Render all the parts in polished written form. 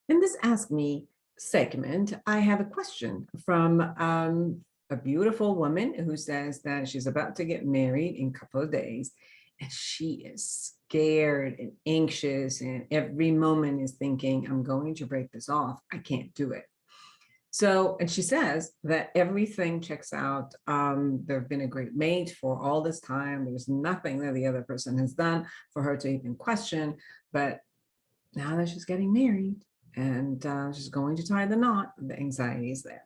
In this Ask Me segment, I have a question from a beautiful woman who says that she's about to get married in a couple of days and she is scared and anxious, and every moment is thinking, I'm going to break this off. I can't do it. So, and she says that everything checks out. They've been a great mate for all this time. There's nothing that the other person has done for her to even question. But now that she's getting married and she's going to tie the knot, the anxiety is there.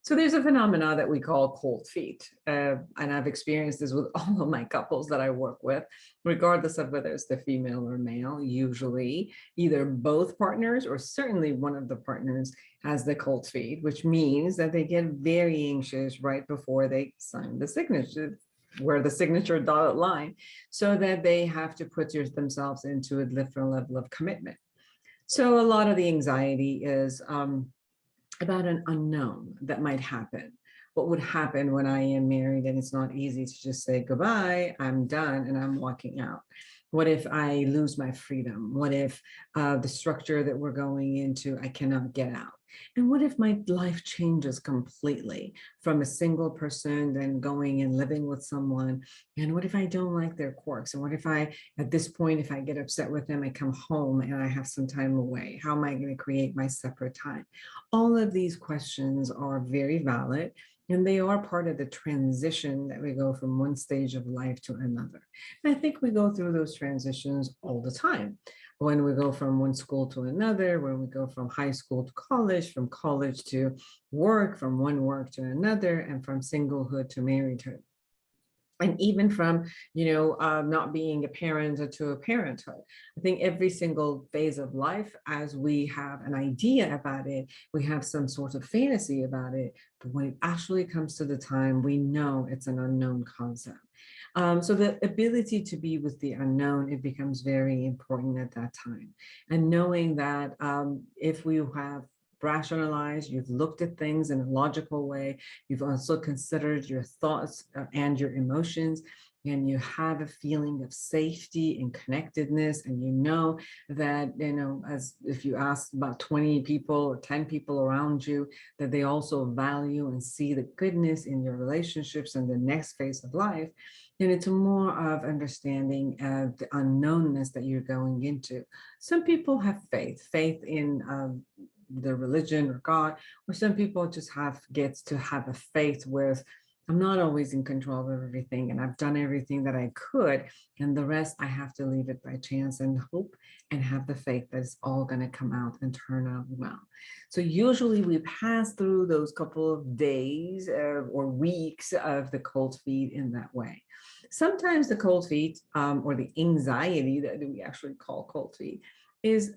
So there's a phenomena that we call cold feet. And I've experienced this with all of my couples that I work with, regardless of whether it's the female or male. Usually either both partners or certainly one of the partners has the cold feet, which means that they get very anxious right before they sign the signature, where the signature dotted line, so that they have to put themselves into a different level of commitment. So a lot of the anxiety is about an unknown that might happen. What would happen when I am married and it's not easy to just say goodbye, I'm done, and I'm walking out? What if I lose my freedom? What if the structure that we're going into, I cannot get out? And what if my life changes completely from a single person, then going and living with someone? And what if I don't like their quirks? And what if at this point, if I get upset with them, I come home and I have some time away? How am I going to create my separate time? All of these questions are very valid, and they are part of the transition that we go from one stage of life to another. And I think we go through those transitions all the time. When we go from one school to another, when we go from high school to college, from college to work, from one work to another, and from singlehood to marriedhood, and even from not being a parent to a parenthood. I think every single phase of life, as we have an idea about it, we have some sort of fantasy about it, but when it actually comes to the time, we know it's an unknown concept. So the ability to be with the unknown, it becomes very important at that time. And knowing that if we have rationalized, you've looked at things in a logical way, you've also considered your thoughts and your emotions, and you have a feeling of safety and connectedness, and you know that, as if you ask about 20 people or 10 people around you, that they also value and see the goodness in your relationships and the next phase of life, then it's more of understanding of the unknownness that you're going into. Some people have faith in the religion or God, or some people just gets to have a faith with, I'm not always in control of everything, and I've done everything that I could, and the rest I have to leave it by chance and hope, and have the faith that it's all going to come out and turn out well. So usually we pass through those couple of days or weeks of the cold feet in that way. Sometimes the cold feet or the anxiety that we actually call cold feet is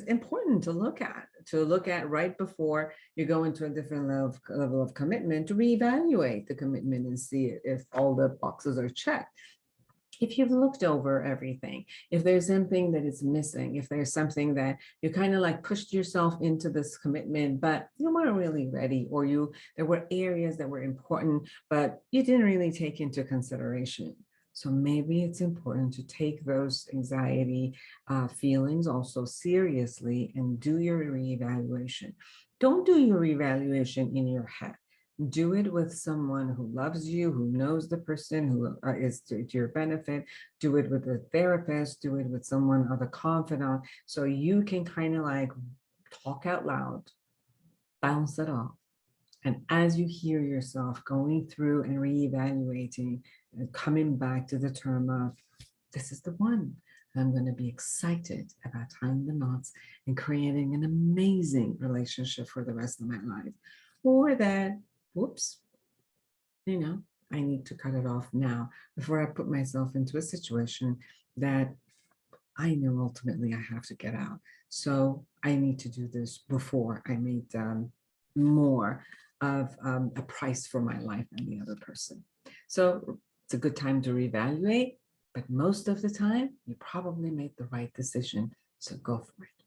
important to look at right before you go into a different level of commitment, to reevaluate the commitment and see if all the boxes are checked. If you've looked over everything, if there's something that is missing, if there's something that you kind of like pushed yourself into this commitment, but you weren't really ready, or there were areas that were important, but you didn't really take into consideration. So maybe it's important to take those anxiety feelings also seriously and do your reevaluation. Don't do your reevaluation in your head. Do it with someone who loves you, who knows the person, who is to your benefit. Do it with a therapist, do it with someone of a confidant, so you can kind of like talk out loud, bounce it off. And as you hear yourself going through and reevaluating and coming back to the term of, this is the one, I'm going to be excited about tying the knots and creating an amazing relationship for the rest of my life. Or that, whoops, I need to cut it off now before I put myself into a situation that I know ultimately I have to get out. So I need to do this before I make more of a price for my life and the other person. So it's a good time to reevaluate, but most of the time you probably made the right decision. So go for it.